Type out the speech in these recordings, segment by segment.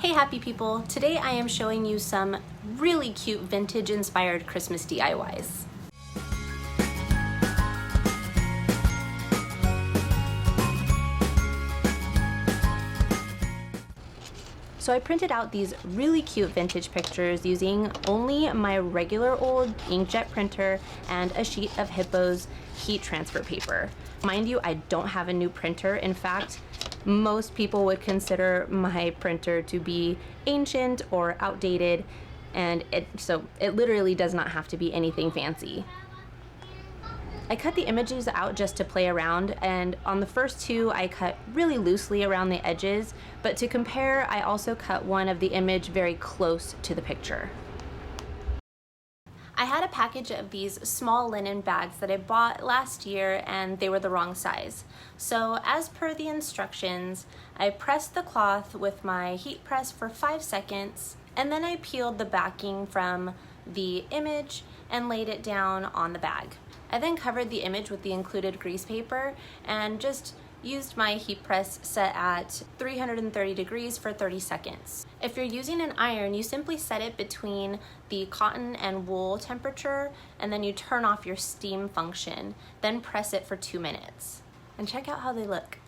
Hey happy people! Today I am showing you some really cute vintage inspired Christmas DIYs. So I printed out these really cute vintage pictures using only my regular old inkjet printer and a sheet of Hiippo's heat transfer paper. Mind you, I don't have a new printer. In fact, most people would consider my printer to be ancient or outdated, and so it literally does not have to be anything fancy. I cut the images out just to play around, and on the first two I cut really loosely around the edges, but to compare I also cut one of the image very close to the picture. I had a package of these small linen bags that I bought last year and they were the wrong size. So as per the instructions, I pressed the cloth with my heat press for 5 seconds, and then I peeled the backing from the image and laid it down on the bag. I then covered the image with the included grease paper and just used my heat press set at 330 degrees for 30 seconds. If you're using an iron, you simply set it between the cotton and wool temperature, and then you turn off your steam function, then press it for 2 minutes. And check out how they look.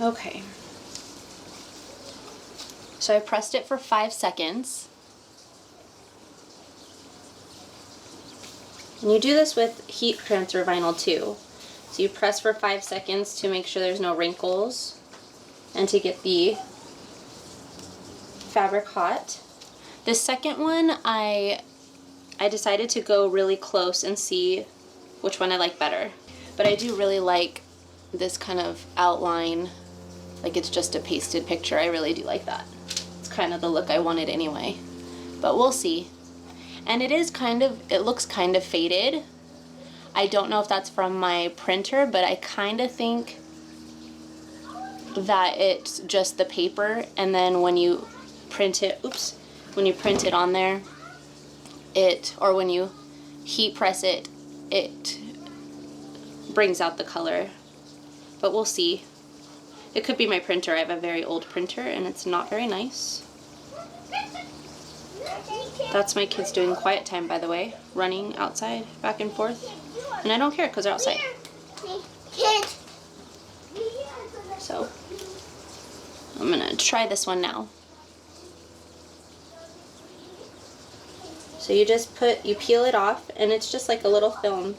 Okay. So I pressed it for 5 seconds. And you do this with heat transfer vinyl too. So you press for 5 seconds to make sure there's no wrinkles and to get the fabric hot. The second one, I decided to go really close and see which one I like better. But I do really like this kind of outline, like it's just a pasted picture. I really do like that. It's kind of the look I wanted anyway, but we'll see. And it looks kind of faded. I don't know if that's from my printer, but I kind of think that it's just the paper, and then when you print it, when you print it on there, or when you heat press it, it brings out the color. But we'll see. It could be my printer. I have a very old printer and it's not very nice. That's my kids doing quiet time, by the way, running outside back and forth. And I don't care because they're outside. So I'm gonna try this one now. So you just you peel it off, and it's just like a little film.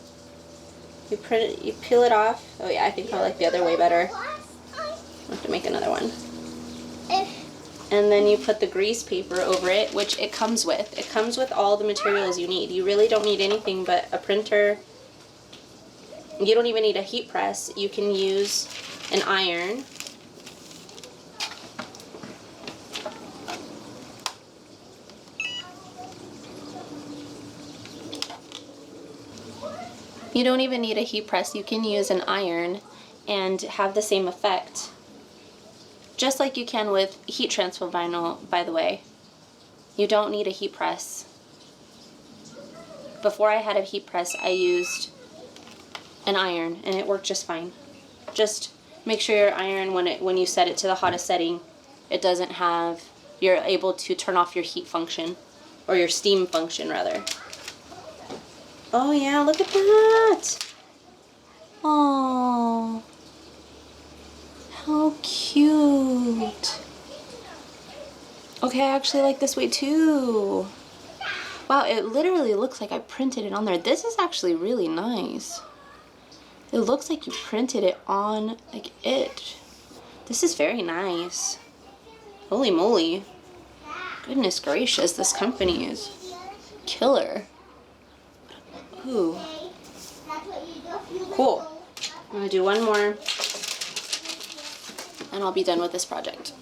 You print it, you peel it off. Oh yeah, I think I like the other way better. I have to make another one. And then you put the grease paper over it, which it comes with. It comes with all the materials you need. You really don't need anything but a printer. You don't even need a heat press. You can use an iron. You don't even need a heat press. You can use an iron and have the same effect. Just like you can with heat transfer vinyl, by the way. You don't need a heat press. Before I had a heat press, I used an iron, and it worked just fine. Just make sure your iron, when you set it to the hottest setting, you're able to turn off your heat function, or your steam function rather. Oh yeah, look at that! Oh. How cute. Okay, I actually like this way too. Wow, it literally looks like I printed it on there. This is actually really nice. It looks like you printed it on like it. This is very nice. Holy moly. Goodness gracious, this company is killer. Ooh. Cool. I'm gonna do one more, and I'll be done with this project.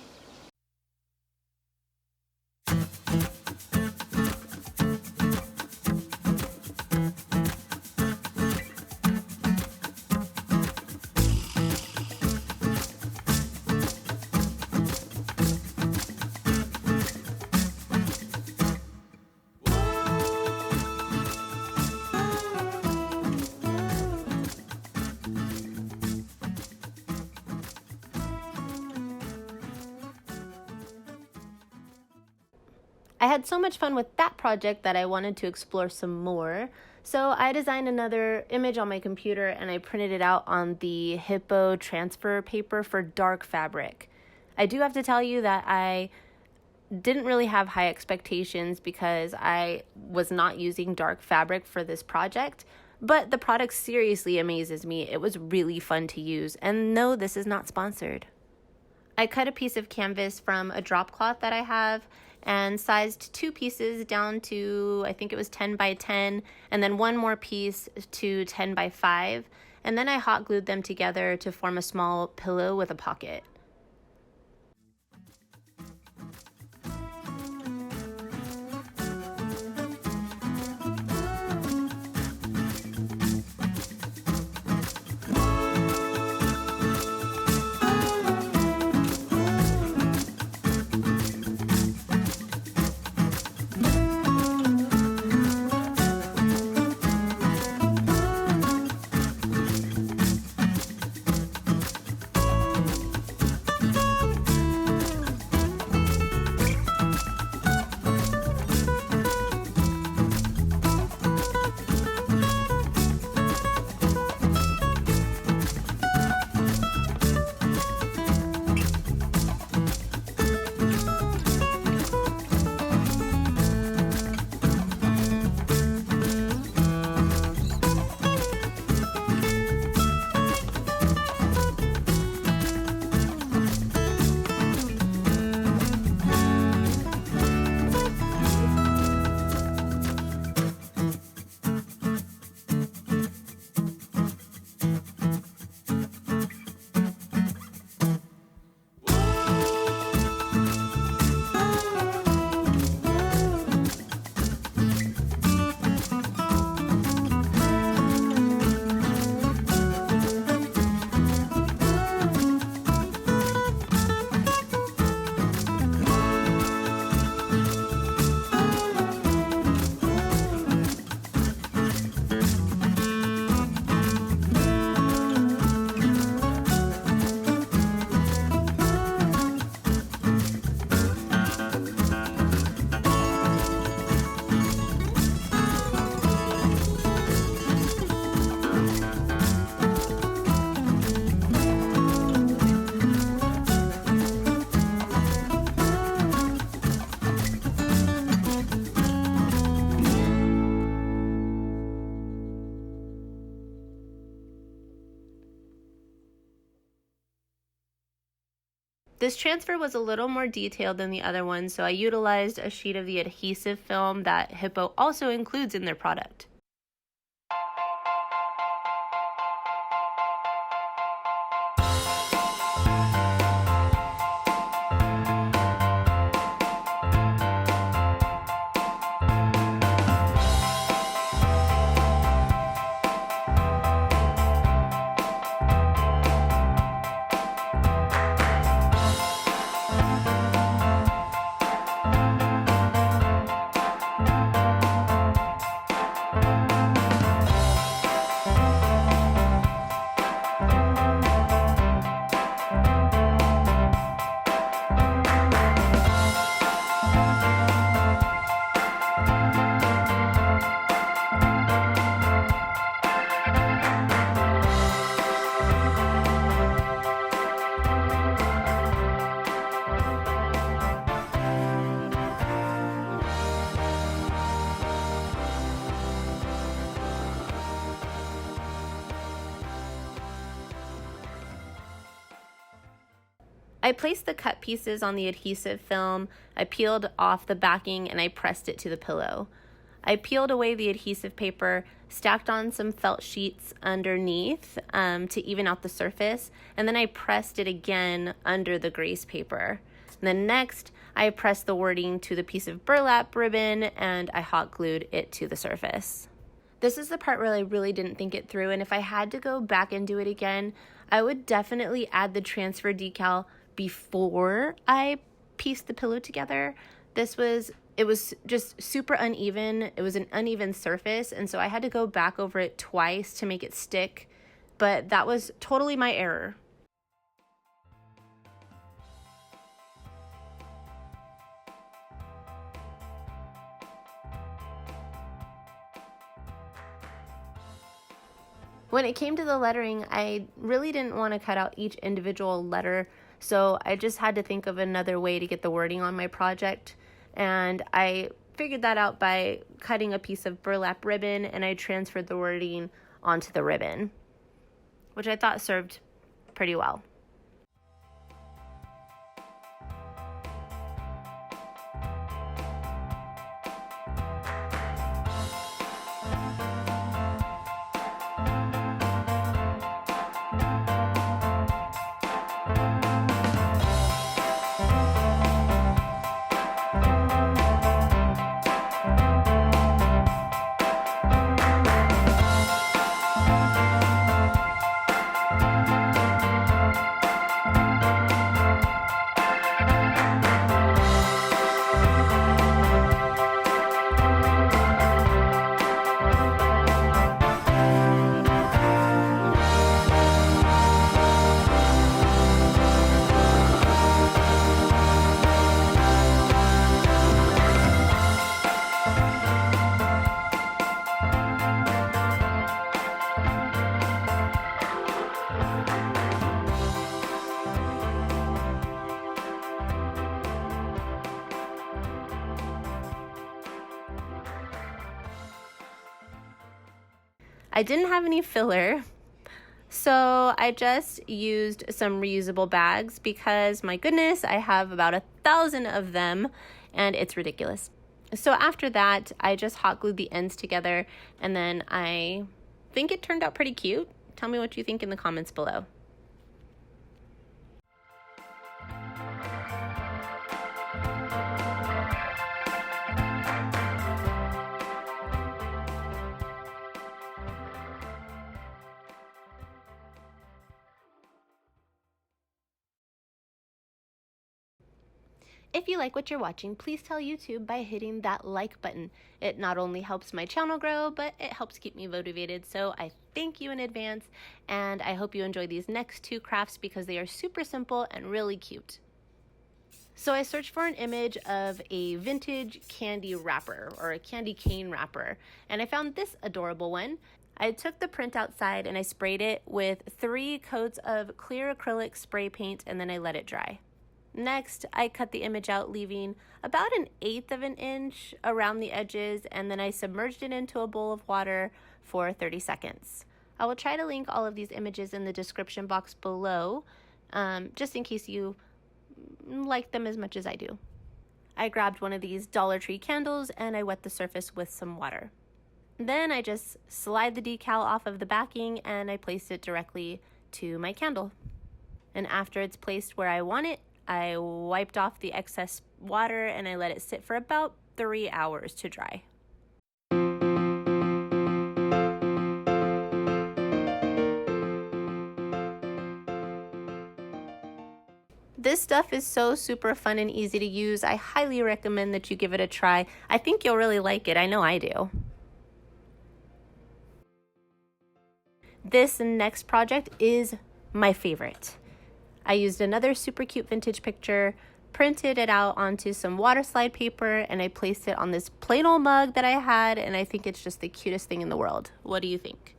I had so much fun with that project that I wanted to explore some more. So I designed another image on my computer and I printed it out on the Hiippo transfer paper for dark fabric. I do have to tell you that I didn't really have high expectations because I was not using dark fabric for this project, but the product seriously amazes me. It was really fun to use, and no, this is not sponsored. I cut a piece of canvas from a drop cloth that I have and sized 2 pieces down to, I think it was 10 by 10, and then one more piece to 10 by 5, and then I hot glued them together to form a small pillow with a pocket. This transfer was a little more detailed than the other one, so I utilized a sheet of the adhesive film that Hiippo also includes in their product. I placed the cut pieces on the adhesive film, I peeled off the backing, and I pressed it to the pillow. I peeled away the adhesive paper, stacked on some felt sheets underneath to even out the surface, and then I pressed it again under the grease paper. And then next, I pressed the wording to the piece of burlap ribbon, and I hot glued it to the surface. This is the part where I really didn't think it through, and if I had to go back and do it again, I would definitely add the transfer decal before I pieced the pillow together. It was just super uneven. It was an uneven surface, and so I had to go back over it twice to make it stick, but that was totally my error. When it came to the lettering, I really didn't want to cut out each individual letter, so I just had to think of another way to get the wording on my project. And I figured that out by cutting a piece of burlap ribbon, and I transferred the wording onto the ribbon, which I thought served pretty well. I didn't have any filler, so I just used some reusable bags because, my goodness, I have about 1,000 of them and it's ridiculous. So after that, I just hot glued the ends together, and then I think it turned out pretty cute. Tell me what you think in the comments below. If you like what you're watching, please tell YouTube by hitting that like button. It not only helps my channel grow, but it helps keep me motivated. So I thank you in advance, and I hope you enjoy these next two crafts because they are super simple and really cute. So I searched for an image of a vintage candy wrapper, or a candy cane wrapper, and I found this adorable one. I took the print outside and I sprayed it with 3 coats of clear acrylic spray paint, and then I let it dry. Next, I cut the image out, leaving about 1/8 of an inch around the edges, and then I submerged it into a bowl of water for 30 seconds. I will try to link all of these images in the description box below, just in case you like them as much as I do. I grabbed one of these Dollar Tree candles and I wet the surface with some water. Then I just slide the decal off of the backing and I placed it directly to my candle. And after it's placed where I want it, I wiped off the excess water and I let it sit for about 3 hours to dry. This stuff is so super fun and easy to use. I highly recommend that you give it a try. I think you'll really like it. I know I do. This next project is my favorite. I used another super cute vintage picture, printed it out onto some waterslide paper, and I placed it on this plain old mug that I had, and I think it's just the cutest thing in the world. What do you think?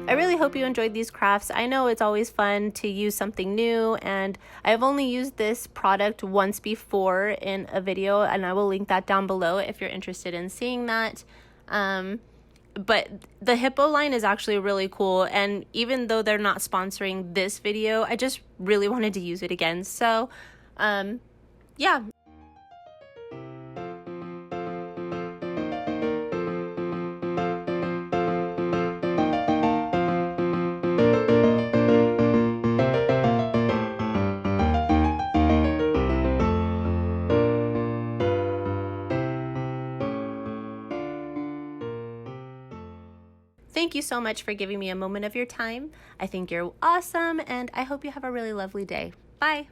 I really hope you enjoyed these crafts. I know it's always fun to use something new, and I've only used this product once before in a video, and I will link that down below if you're interested in seeing that. But the Hiippo line is actually really cool, and even though they're not sponsoring this video, I just really wanted to use it again. So, yeah. Thank you so much for giving me a moment of your time. I think you're awesome, and I hope you have a really lovely day. Bye.